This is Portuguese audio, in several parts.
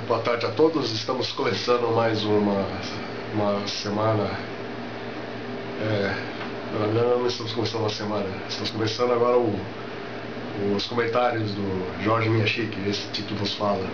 Boa tarde a todos, estamos começando mais uma semana. Na verdade não estamos começando uma semana, estamos começando agora os comentários do Jorge Miyashiki, esse título vos fala.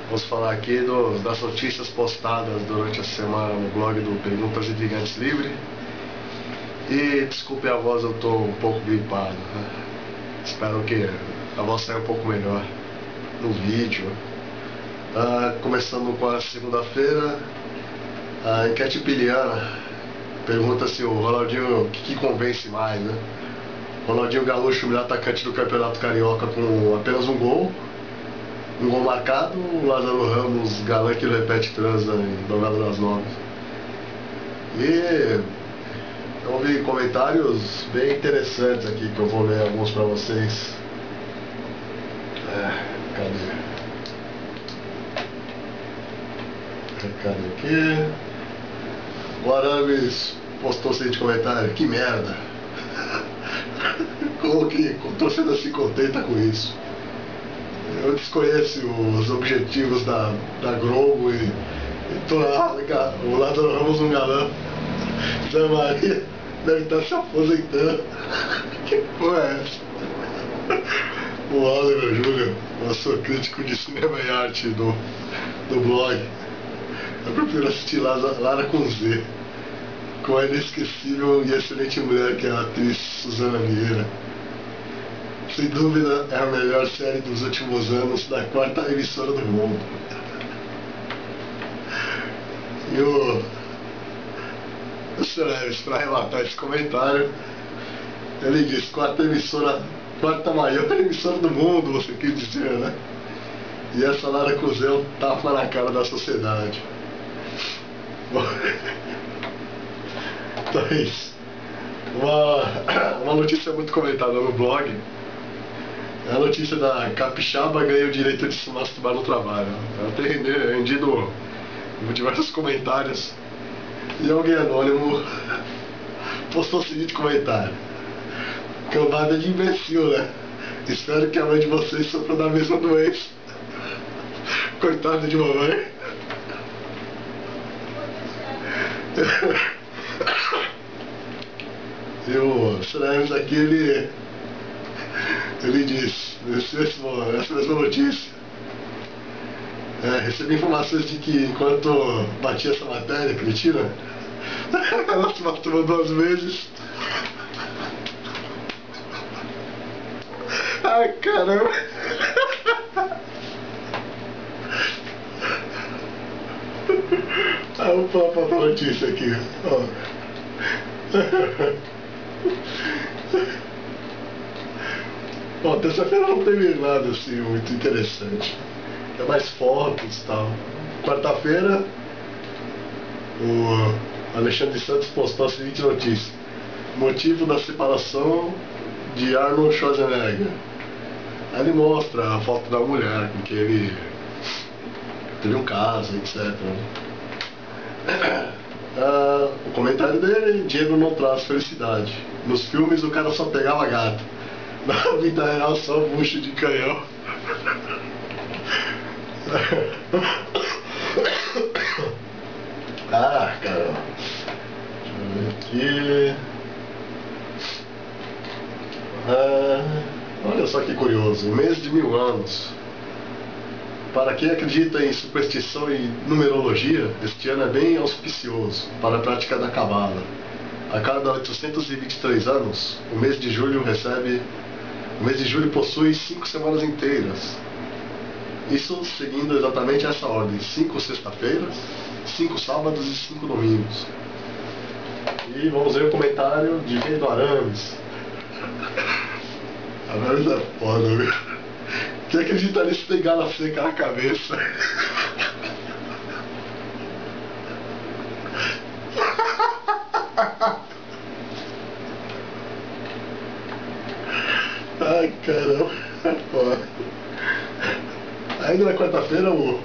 Vamos falar aqui das notícias postadas durante a semana no blog do Perguntas Intrigantes Livre. E desculpe a voz, eu estou um pouco gripado, né? Espero que a voz saia um pouco melhor no vídeo. Começando com a segunda-feira, a enquete piliana pergunta se o Ronaldinho, o que convence mais, né? Ronaldinho Gaúcho, melhor atacante do Campeonato Carioca com apenas um gol marcado, o Lázaro Ramos, galã que repete transa em novela das 9. E eu ouvi comentários bem interessantes aqui que eu vou ler alguns pra vocês. Cadê aqui? O Arames postou o seguinte comentário: que merda! Como que a torcida se contenta com isso? Eu desconheço os objetivos da Globo e tô lá, o Lázaro Ramos um galã. Zé Maria deve estar se aposentando. Que porra é essa? O Oliver Júnior, nosso crítico de cinema e arte do blog. Eu prefiro assistir Lara com Z, com a inesquecível e excelente mulher que é a atriz Suzana Vieira. Sem dúvida é a melhor série dos últimos anos da quarta emissora do mundo. E o Sr. Neves, para relatar esse comentário, ele diz: quarta maior emissora do mundo, você quis dizer, né? E essa Lara Cruz é um tapa na cara da sociedade. Bom, então é isso. Uma notícia muito comentada no blog é a notícia da capixaba ganha o direito de se masturbar no trabalho. Ela tem rendido diversos comentários e alguém anônimo postou o seguinte comentário: cambada de imbecil, né? Espero que a mãe de vocês sofra da mesma doença. Coitada de mamãe. E o Sr. aqui, ele diz, essa mesma notícia, recebi informações de que enquanto batia essa matéria, cretina, ela se masturbou 2 vezes. Ai, caramba. Vamos para a notícia aqui, ó. Bom, terça-feira não teve nada assim muito interessante. É mais fotos e tal. Quarta-feira, o Alexandre Santos postou a seguinte notícia: motivo da separação de Arnold Schwarzenegger. Aí ele mostra a foto da mulher com que ele teve um caso, etc. O comentário dele: dinheiro não traz felicidade. Nos filmes o cara só pegava gato, na vida real só bucho de canhão. Caramba. Deixa eu ver aqui. Olha só que curioso, o mês de 1000 anos. Para quem acredita em superstição e numerologia, este ano é bem auspicioso para a prática da cabala. A cada 823 anos, o mês de julho possui 5 semanas inteiras. Isso seguindo exatamente essa ordem: 5 sexta-feiras, 5 sábados e 5 domingos. E vamos ver o comentário de Rei do Arames. Arames é foda, viu? Quem acredita nisso tem gala seca na cabeça. Ai, caramba. Ainda na quarta-feira, o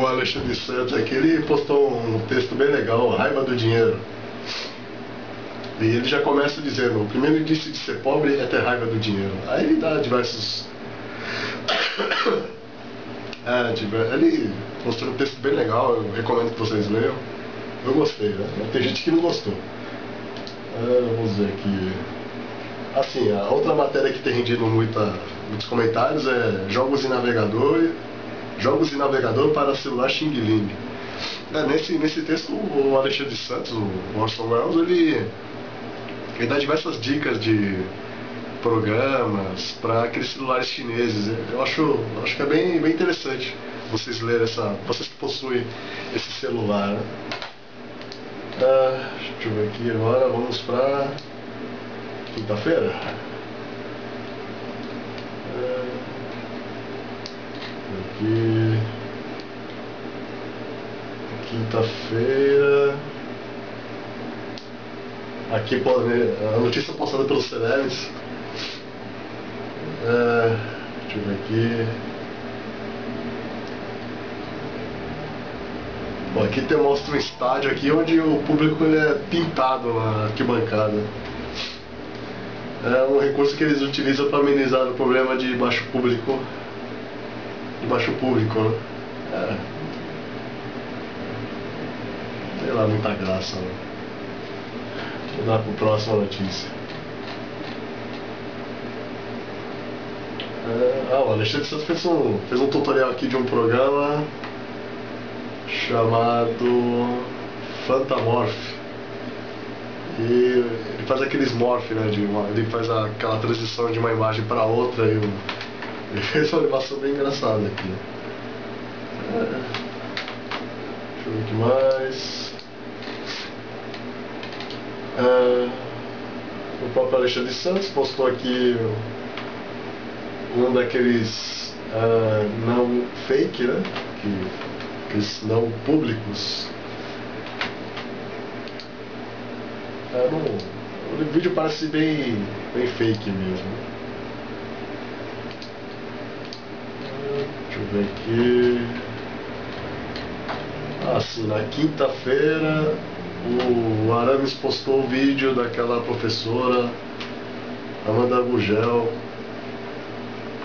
Alexandre Santos aqui, ele postou um texto bem legal: raiva do dinheiro. E ele já começa dizendo: o primeiro indício de ser pobre é ter raiva do dinheiro. Aí ele dá diversos Tipo, ele mostrou um texto bem legal, eu recomendo que vocês leiam. Eu gostei, né? Tem gente que não gostou. Vamos ver aqui. Assim, a outra matéria que tem rendido muitos comentários é jogos e navegador para celular Xing Ling. Nesse texto, o Alexandre Santos, o Orson Welles, ele dá diversas dicas de programas para aqueles celulares chineses. Eu acho que é bem interessante vocês lerem vocês que possuem esse celular, né? Deixa eu ver aqui agora, vamos para quinta-feira. Aqui, quinta-feira. Aqui a notícia postada pelo Celeres. Deixa eu ver aqui. Bom, aqui mostra um estádio aqui onde o público ele é pintado na arquibancada. É um recurso que eles utilizam para amenizar o problema de baixo público. Né? Sei lá, muita graça, né? Vou dar para a próxima notícia. O Alexandre Santos fez um tutorial aqui de um programa chamado Fantamorph. E ele faz aqueles morph, né? Ele faz aquela transição de uma imagem para outra e ele fez uma animação bem engraçada aqui. Deixa eu ver o que mais. O próprio Alexandre Santos postou aqui um daqueles não fake, né? Aqueles não públicos. O vídeo parece bem fake mesmo. Deixa eu ver aqui. Assim, na quinta-feira o Arames postou o vídeo daquela professora Amanda Gugel,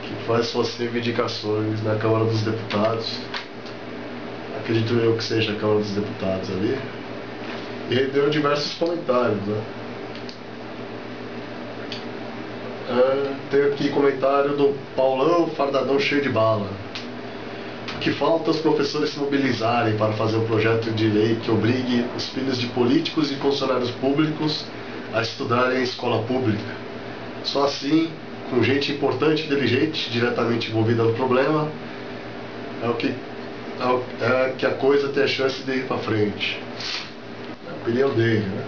que faz suas reivindicações na Câmara dos Deputados. Acredito eu que seja a Câmara dos Deputados ali. E rendeu diversos comentários, né? Tem aqui comentário do Paulão Fardadão cheio de bala. O que falta os professores se mobilizarem para fazer um projeto de lei que obrigue os filhos de políticos e funcionários públicos a estudarem em escola pública. Só assim, com gente importante e inteligente diretamente envolvida no problema, é que a coisa tem a chance de ir para frente. É a opinião dele, né?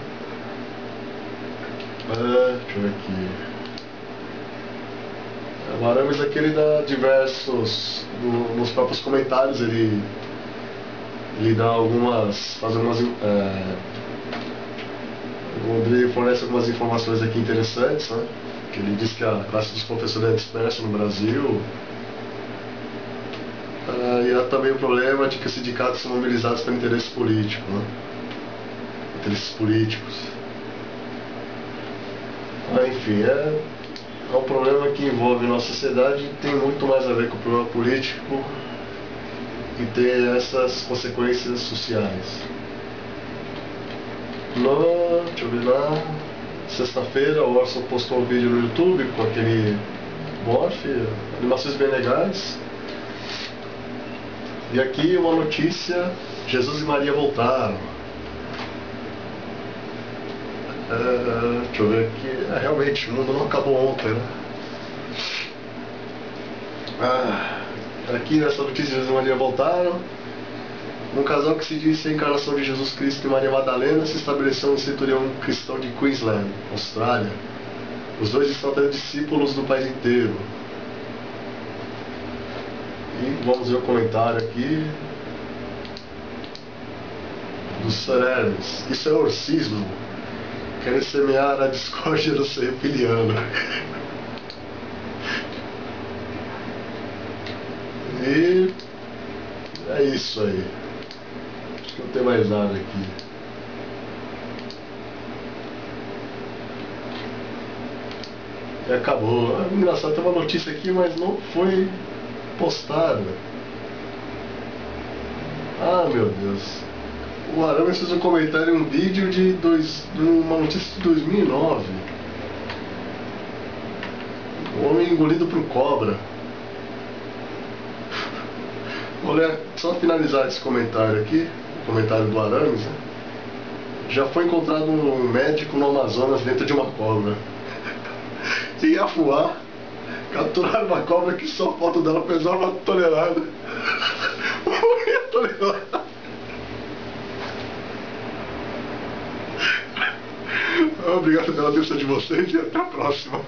Deixa eu ver aqui. O Arames aqui ele dá diversos, nos próprios comentários ele dá ele fornece algumas informações aqui interessantes, né? Que ele diz que a classe dos professores é dispersa no Brasil. E há também o problema de que os sindicatos são mobilizados para interesses políticos, né? Interesses políticos. Enfim, é um problema que envolve nossa sociedade e tem muito mais a ver com o problema político e tem essas consequências sociais. Deixa eu ver lá. Sexta-feira o Orson postou um vídeo no YouTube com aquele morph, animações bem legais. E aqui uma notícia: Jesus e Maria voltaram. Deixa eu ver aqui. Realmente, o mundo não acabou ontem, né? Aqui nessa notícia, Jesus e Maria voltaram. Um casal que se diz ser a encarnação de Jesus Cristo e Maria Madalena se estabeleceu no cinturão cristão de Queensland, Austrália. Os dois estão tendo discípulos no país inteiro. E vamos ver o comentário aqui do Sir Ernest. Isso é orcismo. Querem semear a discórdia do ser reptiliano. E é isso aí. Acho que não tem mais nada aqui. E acabou. Engraçado, tem uma notícia aqui, mas não foi postada. Ah, meu Deus. O Arame fez um comentário em um vídeo de uma notícia de 2009. O homem engolido por cobra. Vou ler, só finalizar esse comentário aqui, o comentário do Arames, né? Já foi encontrado um médico no Amazonas dentro de uma cobra. Em Iafuá, capturaram uma cobra que só a foto dela pesava 1 tonelada. 1 tonelada. Obrigado pela atenção de vocês e até a próxima.